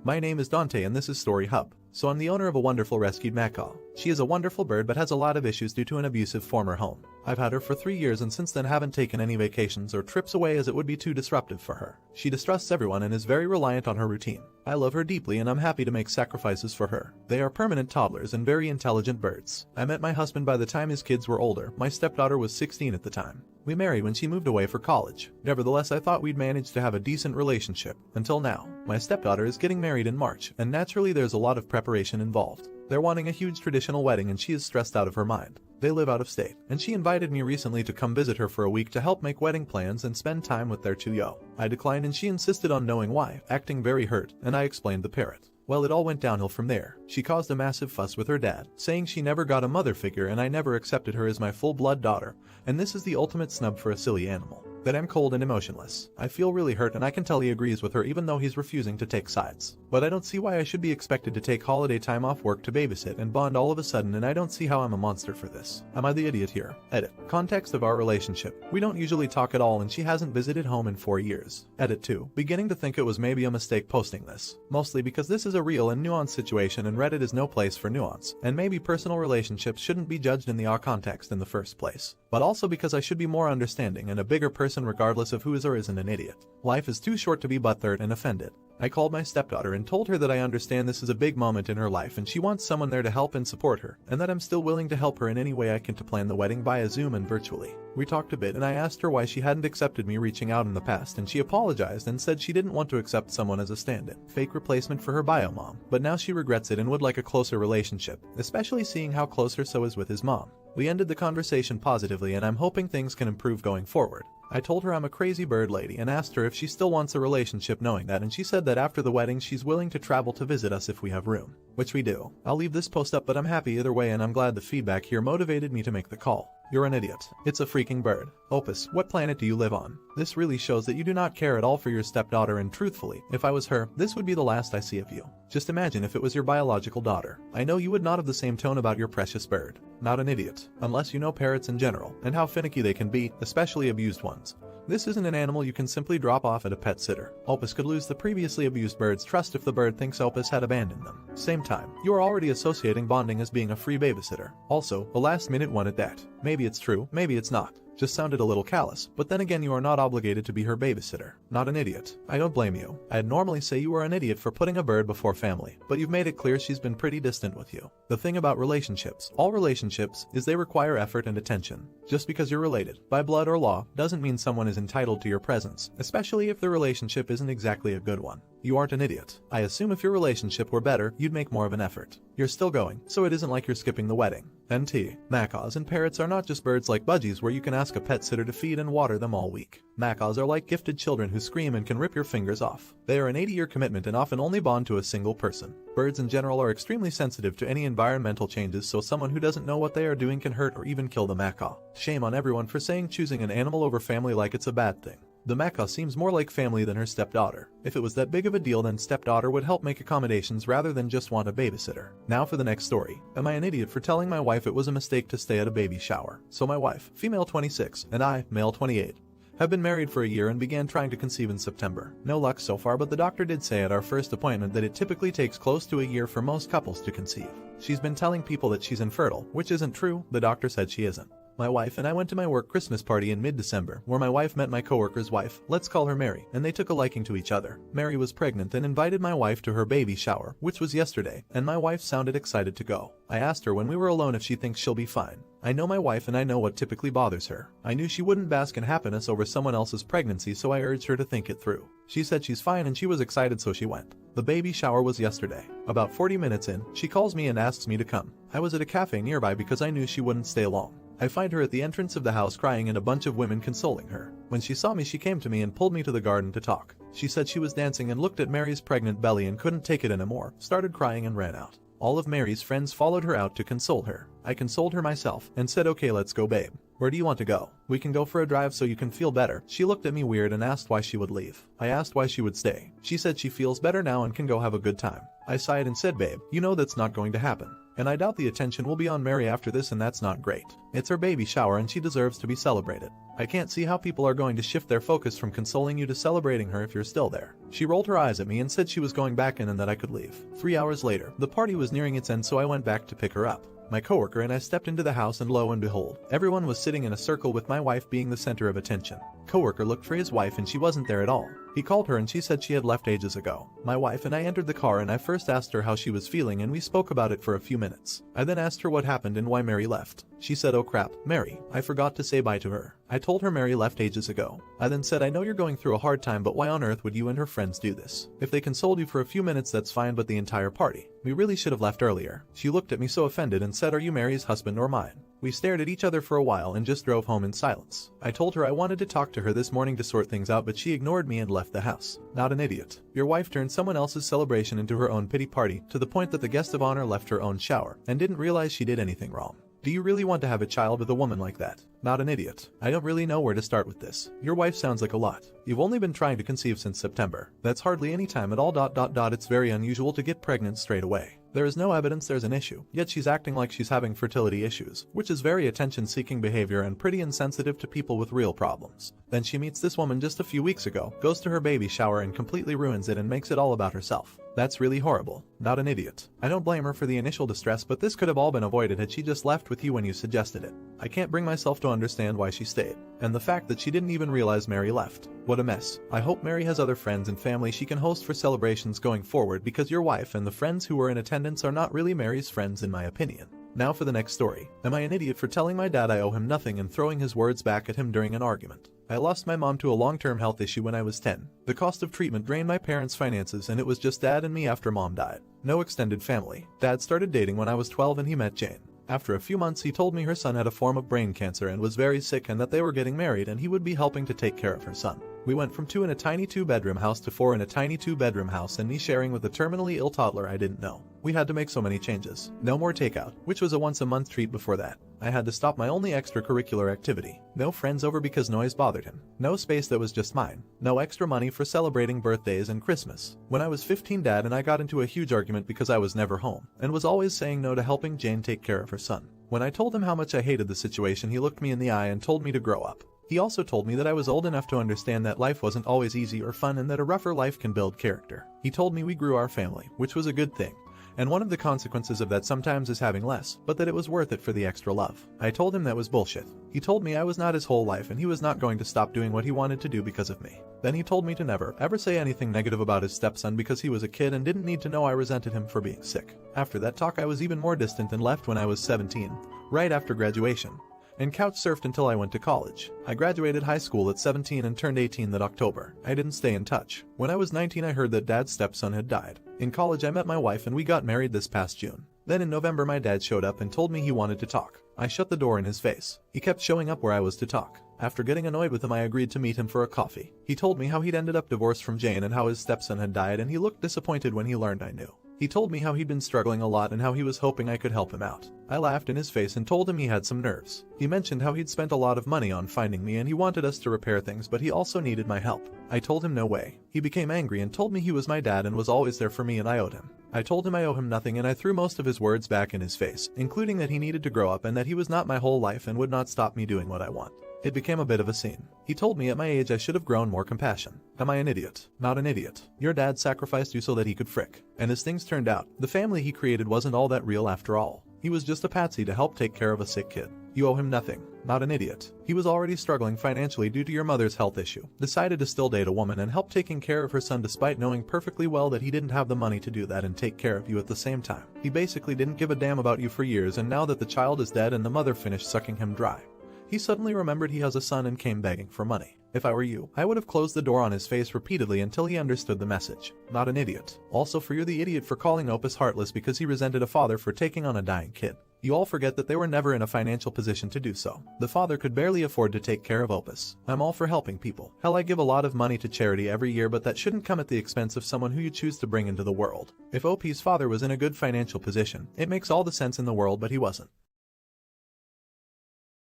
My name is Dante and this is Story Hub. So I'm the owner of a wonderful rescued macaw. She is a wonderful bird but has a lot of issues due to an abusive former home. I've had her for 3 years and since then haven't taken any vacations or trips away as it would be too disruptive for her. She distrusts everyone and is very reliant on her routine. I love her deeply and I'm happy to make sacrifices for her. They are permanent toddlers and very intelligent birds. I met my husband by the time his kids were older. My stepdaughter was 16 at the time. We married when she moved away for college. Nevertheless, I thought we'd manage to have a decent relationship. Until now. My stepdaughter is getting married in March, and naturally there's a lot of preparation involved. They're wanting a huge traditional wedding and she is stressed out of her mind. They live out of state, and she invited me recently to come visit her for a week to help make wedding plans and spend time with their 2 yo. I declined and she insisted on knowing why, acting very hurt, and I explained the parrot. Well, it all went downhill from there. She caused a massive fuss with her dad, saying she never got a mother figure and I never accepted her as my full-blood daughter, and this is the ultimate snub for a silly animal. That I'm cold and emotionless. I feel really hurt and I can tell he agrees with her even though he's refusing to take sides. But I don't see why I should be expected to take holiday time off work to babysit and bond all of a sudden, and I don't see how I'm a monster for this. Am I the idiot here? Edit. Context of our relationship. We don't usually talk at all and she hasn't visited home in 4 years. Edit 2. Beginning to think it was maybe a mistake posting this. Mostly because this is a real and nuanced situation and Reddit is no place for nuance. And maybe personal relationships shouldn't be judged in the context in the first place. But also because I should be more understanding and a bigger person regardless of who is or isn't an idiot. Life is too short to be butthurt and offended. I called my stepdaughter and told her that I understand this is a big moment in her life and she wants someone there to help and support her, and that I'm still willing to help her in any way I can to plan the wedding via Zoom and virtually. We talked a bit and I asked her why she hadn't accepted me reaching out in the past, and she apologized and said she didn't want to accept someone as a stand-in, fake replacement for her bio mom, but now she regrets it and would like a closer relationship, especially seeing how close her so is with his mom. We ended the conversation positively and I'm hoping things can improve going forward. I told her I'm a crazy bird lady and asked her if she still wants a relationship knowing that, and she said that after the wedding she's willing to travel to visit us if we have room. Which we do. I'll leave this post up but I'm happy either way and I'm glad the feedback here motivated me to make the call. You're an idiot. It's a freaking bird. Opus, what planet do you live on? This really shows that you do not care at all for your stepdaughter, and truthfully, if I was her, this would be the last I see of you. Just imagine if it was your biological daughter. I know you would not have the same tone about your precious bird. Not an idiot. Unless you know parrots in general, and how finicky they can be, especially abused ones. This isn't an animal you can simply drop off at a pet sitter. Opus could lose the previously abused bird's trust if the bird thinks Opus had abandoned them. Same time, you are already associating bonding as being a free babysitter. Also, a last-minute one at that. Maybe it's true, maybe it's not. Just sounded a little callous, but then again you are not obligated to be her babysitter. Not an idiot. I don't blame you. I'd normally say you are an idiot for putting a bird before family, but you've made it clear she's been pretty distant with you. The thing about relationships, all relationships, is they require effort and attention. Just because you're related, by blood or law, doesn't mean someone is entitled to your presence, especially if the relationship isn't exactly a good one. You aren't an idiot. I assume if your relationship were better, you'd make more of an effort. You're still going, so it isn't like you're skipping the wedding. NT. Macaws and parrots are not just birds like budgies where you can ask a pet sitter to feed and water them all week. Macaws are like gifted children who scream and can rip your fingers off. They are an 80-year commitment and often only bond to a single person. Birds in general are extremely sensitive to any environmental changes, so someone who doesn't know what they are doing can hurt or even kill the macaw. Shame on everyone for saying choosing an animal over family like it's a bad thing. The macaw seems more like family than her stepdaughter. If it was that big of a deal, then stepdaughter would help make accommodations rather than just want a babysitter. Now for the next story. Am I an idiot for telling my wife it was a mistake to stay at a baby shower? So my wife, female 26, and I, male 28, have been married for a year and began trying to conceive in September. No luck so far, but the doctor did say at our first appointment that it typically takes close to a year for most couples to conceive. She's been telling people that she's infertile, which isn't true. The doctor said she isn't. My wife and I went to my work Christmas party in mid-December, where my wife met my coworker's wife, let's call her Mary, and they took a liking to each other. Mary was pregnant and invited my wife to her baby shower, which was yesterday, and my wife sounded excited to go. I asked her when we were alone if she thinks she'll be fine. I know my wife and I know what typically bothers her. I knew she wouldn't bask in happiness over someone else's pregnancy, so I urged her to think it through. She said she's fine and she was excited, so she went. The baby shower was yesterday. About 40 minutes in, she calls me and asks me to come. I was at a cafe nearby because I knew she wouldn't stay long. I find her at the entrance of the house crying and a bunch of women consoling her. When she saw me, she came to me and pulled me to the garden to talk. She said she was dancing and looked at Mary's pregnant belly and couldn't take it anymore, started crying and ran out. All of Mary's friends followed her out to console her. I consoled her myself and said, okay, let's go babe. Where do you want to go? We can go for a drive so you can feel better. She looked at me weird and asked why she would leave. I asked why she would stay. She said she feels better now and can go have a good time. I sighed and said, babe, you know that's not going to happen. And I doubt the attention will be on Mary after this, and that's not great. It's her baby shower and she deserves to be celebrated. I can't see how people are going to shift their focus from consoling you to celebrating her if you're still there. She rolled her eyes at me and said she was going back in and that I could leave. 3 hours later, the party was nearing its end, so I went back to pick her up. My coworker and I stepped into the house, and lo and behold, everyone was sitting in a circle with my wife being the center of attention. Coworker looked for his wife and she wasn't there at all. He called her and she said she had left ages ago. My wife and I entered the car and I first asked her how she was feeling and we spoke about it for a few minutes. I then asked her what happened and why Mary left. She said, oh crap, Mary, I forgot to say bye to her. I told her Mary left ages ago. I then said, I know you're going through a hard time, but why on earth would you and her friends do this? If they consoled you for a few minutes, that's fine, but the entire party. We really should have left earlier. She looked at me so offended and said, are you Mary's husband or mine? We stared at each other for a while and just drove home in silence. I told her I wanted to talk to her this morning to sort things out, but she ignored me and left the house. Not an idiot. Your wife turned someone else's celebration into her own pity party, to the point that the guest of honor left her own shower and didn't realize she did anything wrong. Do you really want to have a child with a woman like that? Not an idiot. I don't really know where to start with this. Your wife sounds like a lot. You've only been trying to conceive since September. That's hardly any time at all. It's very unusual to get pregnant straight away. There is no evidence there's an issue, yet she's acting like she's having fertility issues, which is very attention-seeking behavior and pretty insensitive to people with real problems. Then she meets this woman just a few weeks ago, goes to her baby shower and completely ruins it and makes it all about herself. That's really horrible. Not an idiot. I don't blame her for the initial distress, but this could have all been avoided had she just left with you when you suggested it. I can't bring myself to understand why she stayed. And the fact that she didn't even realize Mary left. What a mess. I hope Mary has other friends and family she can host for celebrations going forward, because your wife and the friends who were in attendance are not really Mary's friends in my opinion. Now for the next story. Am I an idiot for telling my dad I owe him nothing and throwing his words back at him during an argument? I lost my mom to a long-term health issue when I was 10. The cost of treatment drained my parents' finances, and it was just dad and me after mom died. No extended family. Dad started dating when I was 12 and he met Jane. After a few months he told me her son had a form of brain cancer and was very sick, and that they were getting married and he would be helping to take care of her son. We went from 2 in a tiny 2-bedroom house to 4 in a tiny 2-bedroom house, and me sharing with a terminally ill toddler I didn't know. We had to make so many changes. No more takeout, which was a once-a-month treat before that. I had to stop my only extracurricular activity. No friends over because noise bothered him. No space that was just mine. No extra money for celebrating birthdays and Christmas. When I was 15, Dad and I got into a huge argument because I was never home, and was always saying no to helping Jane take care of her son. When I told him how much I hated the situation, he looked me in the eye and told me to grow up. He also told me that I was old enough to understand that life wasn't always easy or fun, and that a rougher life can build character. He told me we grew our family, which was a good thing. And one of the consequences of that sometimes is having less, but that it was worth it for the extra love. I told him that was bullshit. He told me I was not his whole life and he was not going to stop doing what he wanted to do because of me. Then he told me to never, ever say anything negative about his stepson because he was a kid and didn't need to know I resented him for being sick. After that talk I was even more distant and left when I was 17, right after graduation, and couch surfed until I went to college. I graduated high school at 17 and turned 18 that October. I didn't stay in touch. When I was 19 I heard that Dad's stepson had died. In college I met my wife and we got married this past June. Then in November my dad showed up and told me he wanted to talk. I shut the door in his face. He kept showing up where I was to talk. After getting annoyed with him I agreed to meet him for a coffee. He told me how he'd ended up divorced from Jane and how his stepson had died, and he looked disappointed when he learned I knew. He told me how he'd been struggling a lot and how he was hoping I could help him out. I laughed in his face and told him he had some nerves. He mentioned how he'd spent a lot of money on finding me and he wanted us to repair things, but he also needed my help. I told him no way. He became angry and told me he was my dad and was always there for me and I owed him. I told him I owe him nothing, and I threw most of his words back in his face, including that he needed to grow up and that he was not my whole life and would not stop me doing what I want. It became a bit of a scene. He told me at my age I should have grown more compassion. Am I an idiot? Not an idiot. Your dad sacrificed you so that he could frick. And as things turned out, the family he created wasn't all that real after all. He was just a patsy to help take care of a sick kid. You owe him nothing. Not an idiot. He was already struggling financially due to your mother's health issue. Decided to still date a woman and help taking care of her son despite knowing perfectly well that he didn't have the money to do that and take care of you at the same time. He basically didn't give a damn about you for years, and now that the child is dead and the mother finished sucking him dry, he suddenly remembered he has a son and came begging for money. If I were you, I would have closed the door on his face repeatedly until he understood the message. Not an idiot. Also, you're the idiot for calling Opus heartless because he resented a father for taking on a dying kid. You all forget that they were never in a financial position to do so. The father could barely afford to take care of Opus. I'm all for helping people. Hell, I give a lot of money to charity every year, but that shouldn't come at the expense of someone who you choose to bring into the world. If OP's father was in a good financial position, it makes all the sense in the world, but he wasn't.